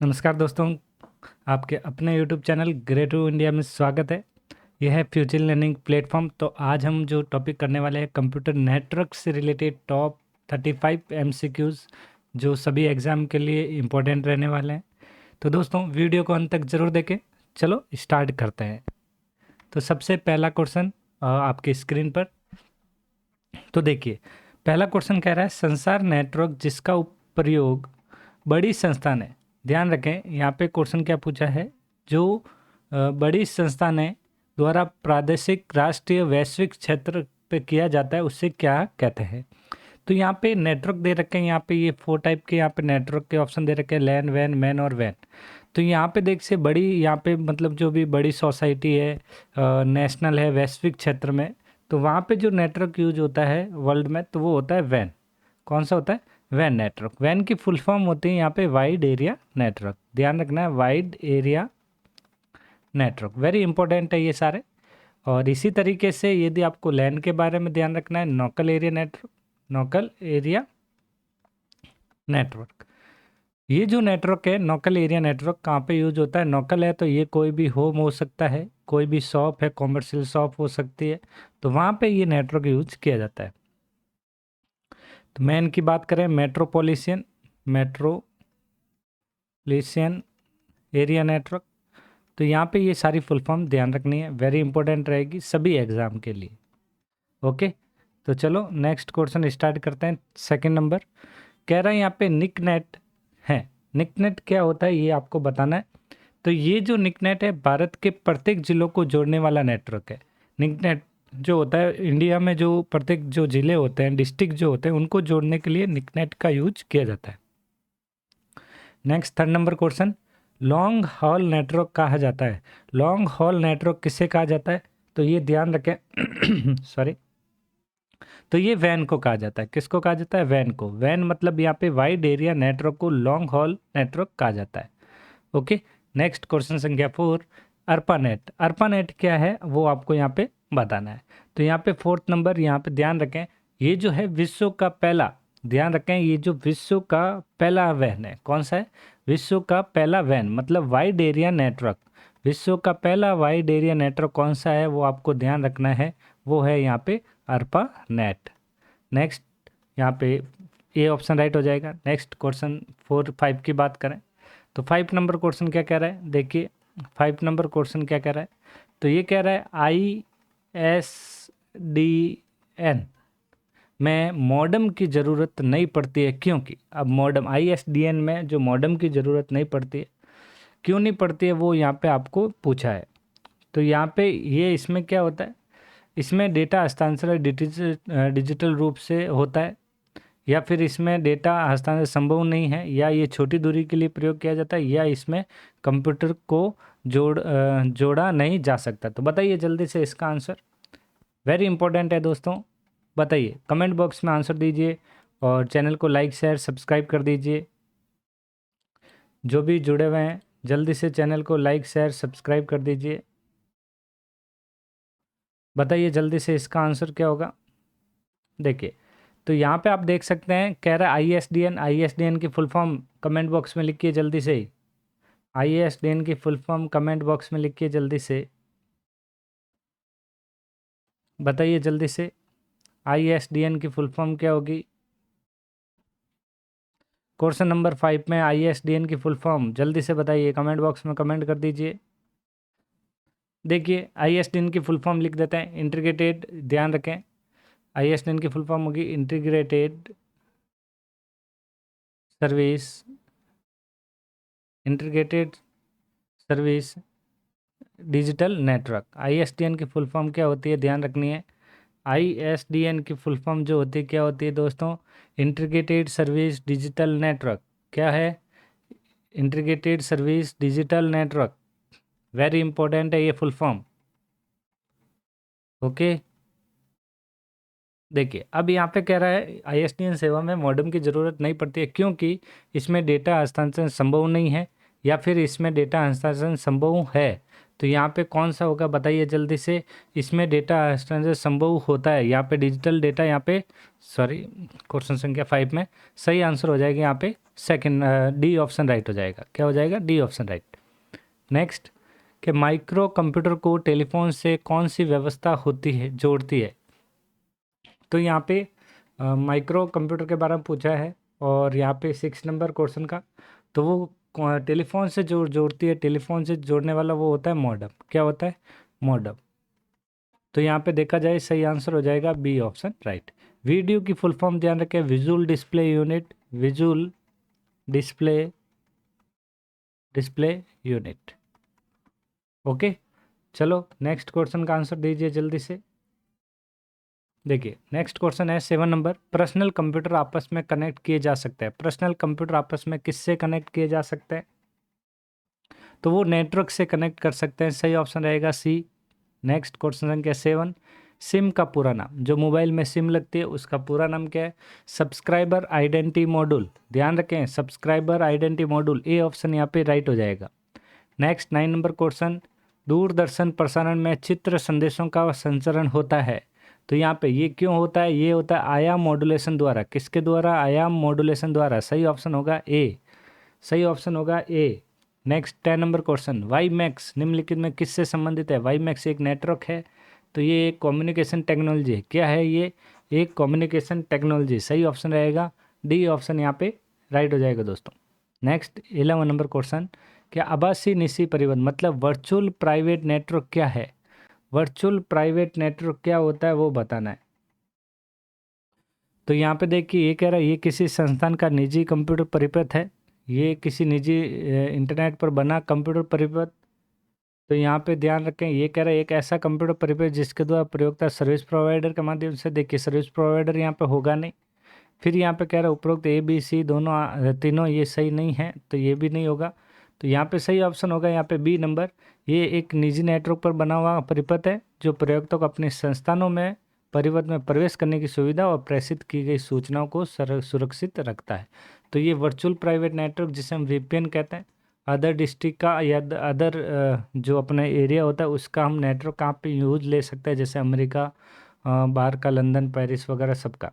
नमस्कार दोस्तों, आपके अपने YouTube channel great to India में स्वागत है। यह है फ्यूचर लर्निंग प्लेटफॉर्म। तो आज हम जो टॉपिक करने वाले हैं कंप्यूटर नेटवर्क से रिलेटेड टॉप 35 एमसीक्यूज़ जो सभी एग्ज़ाम के लिए इम्पोर्टेंट रहने वाले हैं। तो दोस्तों वीडियो को अंत तक ज़रूर देखें। चलो स्टार्ट करते हैं। तो सबसे पहला क्वेश्चन आपकी स्क्रीन पर। तो देखिए, पहला क्वेश्चन कह रहा है संसार नेटवर्क जिसका प्रयोग बड़ी संस्था ने, ध्यान रखें यहाँ पे क्वेश्चन क्या पूछा है, जो बड़ी संस्था ने द्वारा प्रादेशिक राष्ट्रीय वैश्विक क्षेत्र पे किया जाता है उससे क्या कहते हैं। तो यहाँ पे नेटवर्क दे रखे हैं, यहाँ पे ये 4 टाइप के यहाँ पे नेटवर्क के ऑप्शन दे रखे हैं, लैन वैन मैन और वैन। तो यहाँ पे देख से बड़ी, यहाँ पे मतलब जो भी बड़ी सोसाइटी है, नेशनल है, वैश्विक क्षेत्र में, तो वहाँ पे जो नेटवर्क यूज होता है वर्ल्ड में तो वो होता है वैन। कौन सा होता है? वैन नेटवर्क। वैन की फुल फॉर्म होती है यहाँ पे वाइड एरिया नेटवर्क। ध्यान रखना है, wide area network very important है ये सारे। और इसी तरीके से यदि आपको लैन के बारे में ध्यान रखना है, local area network, local area network. ये जो नेटवर्क है लोकल एरिया नेटवर्क कहाँ पे यूज होता है? लोकल है तो ये कोई भी होम हो सकता है, कोई भी शॉप है, कॉमर्शियल शॉप हो सकती है, तो वहाँ पे ये नेटवर्क यूज किया जाता है। तो मैन की बात करें, मेट्रोपॉलिटन एरिया नेटवर्क। तो यहाँ पे ये सारी फुल फॉर्म ध्यान रखनी है, वेरी इंपॉर्टेंट रहेगी सभी एग्जाम के लिए। ओके, तो चलो नेक्स्ट क्वेश्चन स्टार्ट करते हैं। सेकंड नंबर कह रहा है यहाँ पे निकनेट है। निकनेट क्या होता है ये आपको बताना है। तो ये जो निकनेट है भारत के प्रत्येक जिलों को जोड़ने वाला नेटवर्क है। निकनेट जो होता है इंडिया में जो प्रत्येक जो जिले होते हैं, डिस्ट्रिक्ट जो होते हैं, उनको जोड़ने के लिए निकनेट का यूज किया जाता है। Next third number question, long haul network कहा जाता है। लॉन्ग हॉल नेटवर्क किसे कहा जाता है? तो ये ध्यान रखें सॉरी, तो ये वैन को कहा जाता है। किसको कहा जाता है? वैन को। वैन मतलब यहाँ पे वाइड एरिया नेटवर्क को लॉन्ग हॉल नेटवर्क कहा जाता है। ओके, नेक्स्ट क्वेश्चन संख्या 4, अर्पानेट। अर्पानेट क्या है वो आपको यहाँ पे बताना है। तो यहाँ पे फोर्थ नंबर, यहाँ पे ध्यान रखें, ये जो है विश्व का पहला, ध्यान रखें, ये जो विश्व का पहला वैन है, कौन सा है? विश्व का पहला वैन मतलब वाइड एरिया नेटवर्क। विश्व का पहला वाइड एरिया नेटवर्क कौन सा है वो आपको ध्यान रखना है, वो है यहाँ पे अर्पानेट। नेक्स्ट यहाँ पे ये ऑप्शन राइट हो जाएगा। नेक्स्ट क्वेश्चन 4 5 की बात करें तो 5 नंबर क्वेश्चन क्या कह रहा है, देखिए 5 नंबर क्वेश्चन क्या कह रहा है। तो ये कह रहा है ISDN में मॉडेम की ज़रूरत नहीं पड़ती है, क्योंकि अब मॉडेम ISDN में जो मॉडेम की ज़रूरत नहीं पड़ती है, क्यों नहीं पड़ती है वो यहाँ पे आपको पूछा है। तो यहाँ पे ये इसमें क्या होता है, इसमें डेटा हस्तांतरण डिजिटल रूप से होता है, या फिर इसमें डेटा हस्तांतरण संभव नहीं है, या ये छोटी दूरी के लिए प्रयोग किया जाता है, या इसमें कंप्यूटर को जोड़ा नहीं जा सकता। तो बताइए जल्दी से इसका आंसर, वेरी इंपॉर्टेंट है दोस्तों, बताइए कमेंट बॉक्स में आंसर दीजिए और चैनल को लाइक शेयर सब्सक्राइब कर दीजिए। जो भी जुड़े हुए हैं जल्दी से चैनल को लाइक शेयर सब्सक्राइब कर दीजिए। बताइए जल्दी से इसका आंसर क्या होगा। देखिए, तो यहाँ पे आप देख सकते हैं, कह रहा है ISDN की फुल फॉर्म कमेंट बॉक्स में लिखिए जल्दी से ही। ISDN की फुल फॉर्म कमेंट बॉक्स में लिखिए जल्दी से, बताइए जल्दी से ISDN की फुल फॉर्म क्या होगी। क्वेश्चन नंबर 5 में ISDN की फुल फॉर्म जल्दी से बताइए, कमेंट बॉक्स में कमेंट कर दीजिए। देखिए ISDN की फुल फॉर्म लिख देते हैं, इंटीग्रेटेड, ध्यान रखें ISDN की फुल फॉर्म होगी integrated service, integrated service digital network. ISDN की फुल फॉर्म क्या होती है, ध्यान रखनी है। ISDN की फुल फॉर्म जो होती है क्या होती है दोस्तों? Integrated service digital network. क्या है? Integrated service digital network, very important है ये फुल फॉर्म। ओके, देखिए अब यहाँ पे कह रहा है ISDN सेवा में मॉडेम की ज़रूरत नहीं पड़ती है, क्योंकि इसमें डेटा हस्तांतरण संभव नहीं है, या फिर इसमें डेटा हस्तांतरण संभव है। तो यहाँ पे कौन सा होगा बताइए जल्दी से। इसमें डेटा हस्तांतरण संभव होता है, यहाँ पे डिजिटल डेटा, यहाँ पे सॉरी क्वेश्चन संख्या 5 में सही आंसर हो जाएगा यहाँ पे सेकंड, डी ऑप्शन राइट हो जाएगा। क्या हो जाएगा? D option right. नेक्स्ट कि माइक्रो कंप्यूटर को टेलीफोन से कौन सी व्यवस्था होती है, जोड़ती है? तो यहाँ पे माइक्रो कंप्यूटर के बारे में पूछा है और यहाँ पे 6 नंबर क्वेश्चन का, तो वो टेलीफोन से जोड़ती है। टेलीफोन से जोड़ने वाला वो होता है मॉडम। क्या होता है? मॉडम। तो यहाँ पे देखा जाए सही आंसर हो जाएगा बी ऑप्शन राइट। वीडियो की फुल फॉर्म ध्यान रखें, visual display unit, visual display unit. Okay, चलो नेक्स्ट क्वेश्चन का आंसर दीजिए जल्दी से। देखिए नेक्स्ट क्वेश्चन है 7 नंबर, पर्सनल कंप्यूटर आपस में कनेक्ट किए जा सकते हैं। पर्सनल कंप्यूटर आपस में किससे कनेक्ट किए जा सकते हैं? तो वो नेटवर्क से कनेक्ट कर सकते हैं। सही ऑप्शन रहेगा सी। नेक्स्ट क्वेश्चन संख्या 7, सिम का पूरा नाम, जो मोबाइल में सिम लगती है उसका पूरा नाम क्या है? Subscriber identity module. ध्यान रखें, subscriber identity module, A option यहाँ पे राइट हो जाएगा। नेक्स्ट 9 नंबर क्वेश्चन, दूरदर्शन प्रसारण में चित्र संदेशों का संचरण होता है। तो यहाँ पे ये क्यों होता है? ये होता है आयाम मॉड्यूलेशन द्वारा। किसके द्वारा? आयाम मॉड्यूलेशन द्वारा। सही ऑप्शन होगा ए। सही ऑप्शन होगा A. Next 10 number question, WiMAX निम्नलिखित में किससे संबंधित है? वाई मैक्स एक नेटवर्क है, तो ये एक कम्युनिकेशन टेक्नोलॉजी है। क्या है ये? एक कम्युनिकेशन टेक्नोलॉजी। सही ऑप्शन रहेगा डी ऑप्शन यहाँ पे राइट हो जाएगा दोस्तों। नेक्स्ट 11 नंबर क्वेश्चन, क्या आभासी निजी परिवहन मतलब वर्चुअल प्राइवेट नेटवर्क क्या है? वर्चुअल प्राइवेट नेटवर्क क्या होता है वो बताना है। तो यहाँ पे देखिए ये कह रहा है ये किसी संस्थान का निजी कंप्यूटर परिपथ है, ये किसी निजी इंटरनेट पर बना कंप्यूटर परिपथ। तो यहाँ पे ध्यान रखें, ये कह रहा है एक ऐसा कंप्यूटर परिपथ जिसके द्वारा प्रयोगता सर्विस प्रोवाइडर के माध्यम से। देखिए सर्विस प्रोवाइडर यहाँ पे होगा नहीं। फिर यहाँ पे कह रहा है उपरोक्त ए बी सी दोनों तीनों ये सही नहीं है, तो ये भी नहीं होगा। तो यहाँ पे सही ऑप्शन होगा यहाँ पे बी नंबर। ये एक निजी नेटवर्क पर बना हुआ परिपथ है जो प्रयोक्ता को अपने संस्थानों में परिपथ में प्रवेश करने की सुविधा और प्रेषित की गई सूचनाओं को सुरक्षित रखता है। तो ये वर्चुअल प्राइवेट नेटवर्क जिसे हम वीपीएन कहते हैं, अदर डिस्ट्रिक्ट का या अदर जो अपना एरिया होता है उसका हम नेटवर्क कहाँ पे यूज ले सकते हैं, जैसे अमेरिका, बाहर का लंदन, पेरिस वगैरह सबका।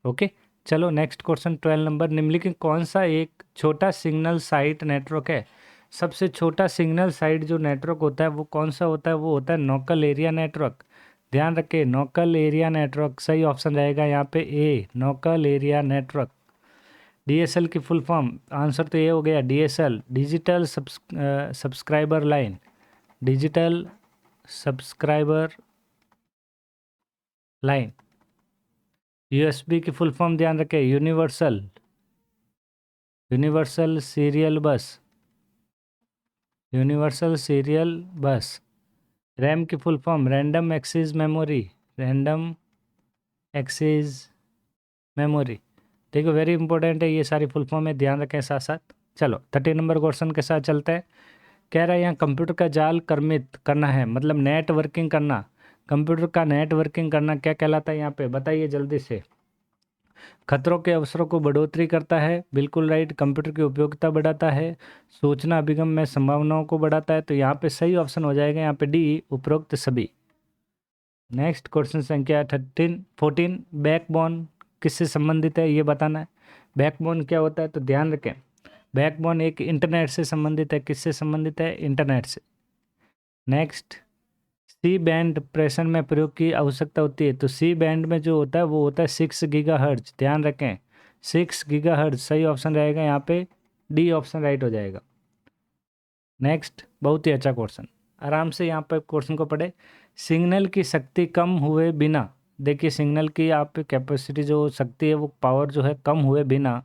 ओके, चलो नेक्स्ट क्वेश्चन 12 नंबर, निम्नलिखित कौन सा एक छोटा सिग्नल साइट नेटवर्क है? सबसे छोटा सिग्नल साइट जो नेटवर्क होता है वो कौन सा होता है? वो होता है लोकल एरिया नेटवर्क। ध्यान रखें, लोकल एरिया नेटवर्क। सही ऑप्शन रहेगा यहाँ पे A, local area network. DSL की फुल फॉर्म, आंसर तो ये हो गया DSL, digital subscriber line. Digital subscriber line. USB की फुल फॉर्म ध्यान रखें, universal serial bus. Universal serial bus. RAM की full form random access memory. Random access memory. देखो वेरी इंपॉर्टेंट है, ये सारी फुल फॉर्म में ध्यान रखें साथ साथ। चलो 30 नंबर क्वेश्चन के साथ चलते हैं। कह रहा है यहाँ कंप्यूटर का जाल कर्मित करना है, मतलब नेटवर्किंग करना। कंप्यूटर का नेटवर्किंग करना क्या कहलाता है यहाँ पे बताइए जल्दी से। खतरों के अवसरों को बढ़ोतरी करता है, बिल्कुल राइट। कंप्यूटर की उपयोगिता बढ़ाता है, सूचना अभिगम में संभावनाओं को बढ़ाता है। तो यहाँ पे सही ऑप्शन हो जाएगा यहाँ पे डी, उपरोक्त सभी। नेक्स्ट क्वेश्चन संख्या 14, बैकबोन किससे संबंधित है ये बताना है। बैकबोन क्या होता है? तो ध्यान रखें, बैकबोन एक इंटरनेट से संबंधित है। किससे संबंधित है? इंटरनेट से। नेक्स्ट, सी बैंड प्रेषण में प्रयोग की आवश्यकता होती है। तो सी बैंड में जो होता है वो होता है 6 गीगाहर्ट्ज। ध्यान रखें 6 गीगाहर्ट्ज। सही ऑप्शन रहेगा यहाँ पे डी ऑप्शन राइट हो जाएगा। नेक्स्ट, बहुत ही अच्छा क्वेश्चन, आराम से यहाँ पर क्वेश्चन को पढ़े। सिग्नल की शक्ति कम हुए बिना, देखिए सिग्नल की आप कैपेसिटी जो शक्ति है वो पावर जो है कम हुए बिना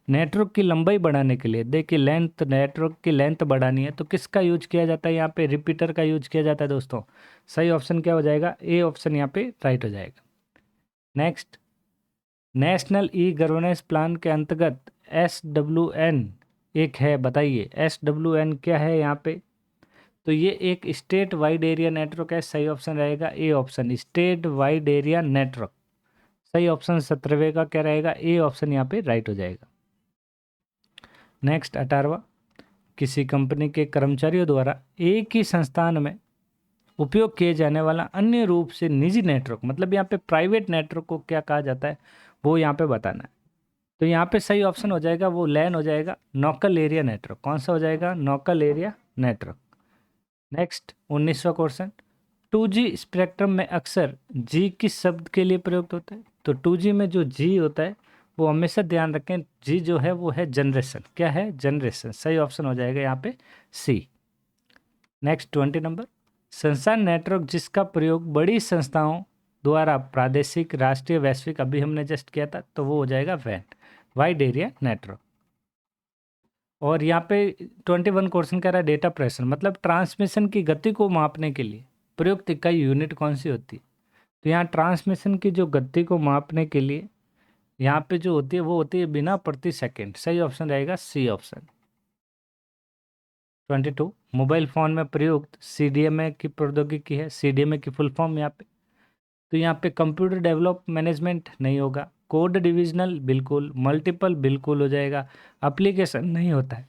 नेटवर्क की लंबाई बढ़ाने के लिए, देखिए लेंथ, नेटवर्क की लेंथ बढ़ानी है तो किसका यूज किया जाता है? यहाँ पे रिपीटर का यूज किया जाता है दोस्तों। सही ऑप्शन क्या हो जाएगा? ए ऑप्शन यहाँ पे राइट हो जाएगा। Next, national e governance plan के अंतर्गत SWN एक है, बताइए SWN क्या है यहाँ पे? तो ये एक स्टेट वाइड एरिया नेटवर्क है। सही ऑप्शन रहेगा A option, state wide area network. सही ऑप्शन 17वें का क्या रहेगा? ए ऑप्शन यहाँ पे राइट हो जाएगा। नेक्स्ट 18वां, किसी कंपनी के कर्मचारियों द्वारा एक ही संस्थान में उपयोग किए जाने वाला अन्य रूप से निजी नेटवर्क, मतलब यहाँ पे प्राइवेट नेटवर्क को क्या कहा जाता है वो यहाँ पे बताना है। तो यहाँ पे सही ऑप्शन हो जाएगा वो लैन हो जाएगा, लोकल एरिया नेटवर्क। कौन सा हो जाएगा? Local area network. नेक्स्ट 19वां क्वेश्चन, 2G स्पेक्ट्रम में अक्सर जी किस शब्द के लिए प्रयुक्त होता है? तो 2G में जो जी होता है वो हमेशा ध्यान रखें, जी जो है वो है जनरेशन। क्या है? जनरेशन। सही ऑप्शन हो जाएगा यहाँ पे सी। नेक्स्ट 20 नंबर, संचार नेटवर्क जिसका प्रयोग बड़ी संस्थाओं द्वारा प्रादेशिक, राष्ट्रीय, वैश्विक, अभी हमने जस्ट किया था, तो वो हो जाएगा वैन, वाइड एरिया नेटवर्क। और यहाँ पे 21 क्वेश्चन कह रहा है डेटा प्रेशर, मतलब ट्रांसमिशन की गति को मापने के लिए प्रयुक्त इकाई यूनिट कौन सी होती है? तो यहाँ ट्रांसमिशन की जो गति को मापने के लिए यहाँ पे जो होती है वो होती है बिना प्रति सेकंड। सही ऑप्शन रहेगा सी ऑप्शन। 22, मोबाइल फ़ोन में प्रयुक्त CDMA की प्रौद्योगिकी है। CDMA की फुल फॉर्म यहाँ पे, तो यहाँ पे कंप्यूटर डेवलप मैनेजमेंट नहीं होगा, कोड डिविजनल बिल्कुल, मल्टीपल बिल्कुल हो जाएगा, एप्लीकेशन नहीं होता है,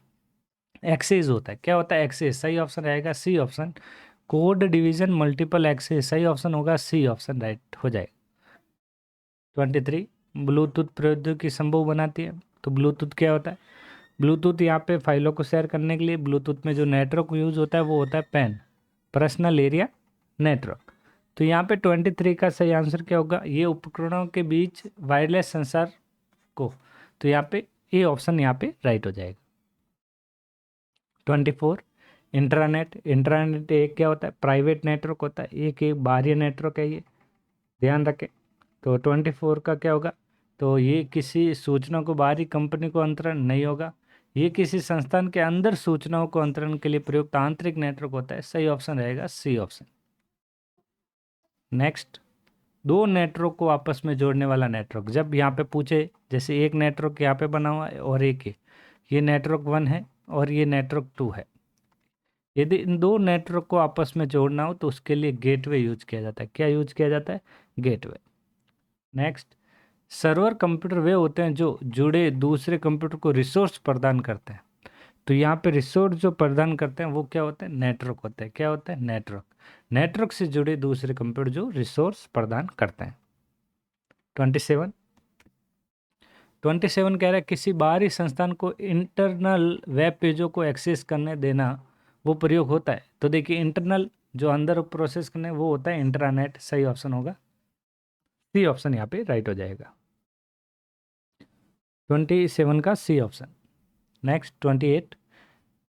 एक्सेस होता है। क्या होता है? एक्सेस। सही ऑप्शन रहेगा C option, code division multiple access. सही ऑप्शन होगा सी ऑप्शन, राइट हो जाएगा। 23, ब्लूटूथ प्रौद्योगिकी संभव बनाती है। तो ब्लूटूथ क्या होता है? ब्लूटूथ यहाँ पे फाइलों को शेयर करने के लिए ब्लूटूथ में जो नेटवर्क यूज़ होता है वो होता है पैन, पर्सनल एरिया नेटवर्क। तो यहाँ पे 23 का सही आंसर क्या होगा? ये उपकरणों के बीच वायरलेस संचार को, तो यहाँ पे ए ऑप्शन यहाँ पे राइट हो जाएगा। 24, इंट्रानेट। इंट्रानेट एक क्या होता है? प्राइवेट नेटवर्क होता है, एक बाहरी नेटवर्क है ये, ध्यान रखें। तो 24 का क्या होगा? तो ये किसी सूचना को बाहरी कंपनी को अंतरण नहीं होगा, ये किसी संस्थान के अंदर सूचनाओं को अंतरण के लिए प्रयुक्त आंतरिक नेटवर्क होता है। सही ऑप्शन रहेगा सी ऑप्शन। नेक्स्ट, दो नेटवर्क को आपस में जोड़ने वाला नेटवर्क। जब यहाँ पे पूछे, जैसे एक नेटवर्क यहाँ पे बना हुआ है और एक ये नेटवर्क 1 है और ये नेटवर्क 2 है, यदि इन दो नेटवर्क को आपस में जोड़ना हो तो उसके लिए गेटवे यूज किया जाता है। क्या यूज किया जाता है? गेटवे। नेक्स्ट, सर्वर कंप्यूटर वे होते हैं जो जुड़े दूसरे कंप्यूटर को रिसोर्स प्रदान करते हैं। तो यहाँ पे रिसोर्स जो प्रदान करते हैं वो क्या होते हैं? नेटवर्क होते हैं। क्या होता है? नेटवर्क। नेटवर्क से जुड़े दूसरे कंप्यूटर जो रिसोर्स प्रदान करते हैं। 27 कह रहा है किसी बाहरी संस्थान को इंटरनल वेब पेजों को एक्सेस करने देना वो प्रयोग होता है। तो देखिए इंटरनल जो अंदर प्रोसेस करने वो होता है इंट्रानेट। सही ऑप्शन होगा सी ऑप्शन, यहाँ पे राइट हो जाएगा 27 का सी ऑप्शन। नेक्स्ट 28,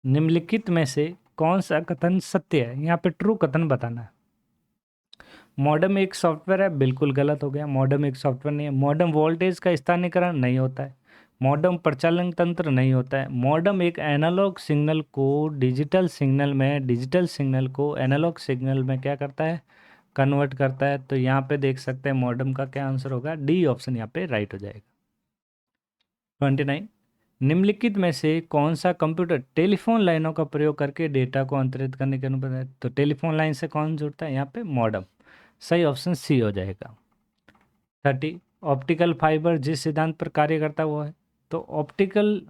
निम्नलिखित में से कौन सा कथन सत्य है? यहाँ पे ट्रू कथन बताना है। मॉडेम एक सॉफ्टवेयर है, बिल्कुल गलत हो गया, मॉडेम एक सॉफ्टवेयर नहीं है। मॉडेम वोल्टेज का स्थानीयकरण नहीं होता है, मॉडेम प्रचालन तंत्र नहीं होता है। मॉडेम एक एनालॉग सिग्नल को डिजिटल सिग्नल में, डिजिटल सिग्नल को एनालॉग सिग्नल में क्या करता है? कन्वर्ट करता है। तो यहाँ पे देख सकते हैं मॉडेम का क्या आंसर होगा? डी ऑप्शन यहाँ पे राइट हो जाएगा। 29, निम्नलिखित में से कौन सा कंप्यूटर टेलीफोन लाइनों का प्रयोग करके डेटा को अंतरित करने के अनुपात है? तो टेलीफोन लाइन से कौन जुड़ता है? यहाँ पे मॉडेम। सही ऑप्शन सी हो जाएगा। 30, ऑप्टिकल फाइबर जिस सिद्धांत पर कार्य करता है वो है। तो ऑप्टिकल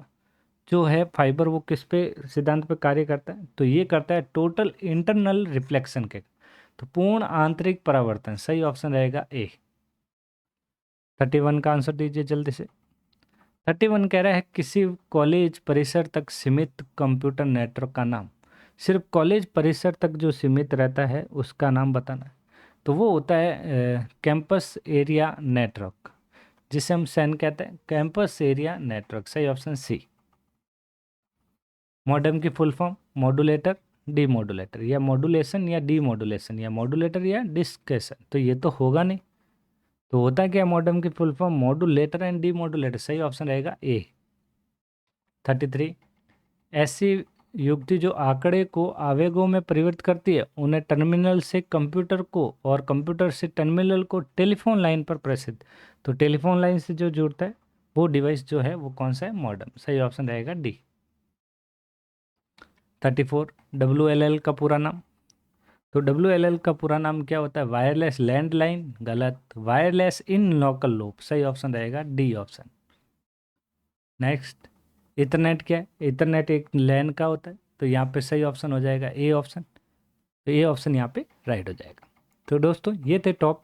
जो है फाइबर वो किस पे सिद्धांत पर कार्य करता है? तो ये करता है टोटल इंटरनल रिफ्लेक्शन के, तो पूर्ण आंतरिक परावर्तन। सही ऑप्शन रहेगा ए। 31 का आंसर दीजिए जल्दी से। 31 कह रहा है किसी कॉलेज परिसर तक सीमित कंप्यूटर नेटवर्क का नाम। सिर्फ कॉलेज परिसर तक जो सीमित रहता है उसका नाम बताना है। तो वो होता है कैंपस एरिया नेटवर्क, जिसे हम सैन कहते हैं, कैंपस एरिया नेटवर्क। सही ऑप्शन सी। मॉडेम की फुल फॉर्म मॉड्यूलेटर, डीमॉड्यूलेटर, या मॉड्यूलेशन या डीमॉड्यूलेशन, या मॉड्यूलेटर या डिस्केशन। तो ये तो होगा नहीं, तो होता है क्या? मॉडेम की full form modulator and demodulator. सही ऑप्शन रहेगा ए। 33, ऐसी युक्ति जो आंकड़े को आवेगों में परिवर्तित करती है उन्हें टर्मिनल से कंप्यूटर को और कंप्यूटर से टर्मिनल को टेलीफोन लाइन पर प्रेषित। तो टेलीफोन लाइन से जो जुड़ता है वो डिवाइस जो है वो कौन सा है? मॉडेम। सही ऑप्शन रहेगा डी। 34, WLL का पूरा नाम। तो WLL का पूरा नाम क्या होता है? Wireless landline. गलत। Wireless in local loop. सही ऑप्शन रहेगा डी ऑप्शन। नेक्स्ट, इथरनेट क्या है? इथरनेट एक लैन का होता है, तो यहाँ पे सही ऑप्शन हो जाएगा ए ऑप्शन। तो ए ऑप्शन यहाँ पे राइट हो जाएगा। तो दोस्तों ये थे टॉप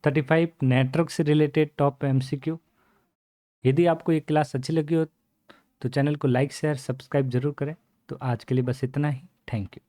35 नेटवर्क से रिलेटेड टॉप MCQ। यदि आपको ये क्लास अच्छी लगी हो तो चैनल को लाइक शेयर सब्सक्राइब जरूर करें। तो आज के लिए बस इतना ही। Thank you.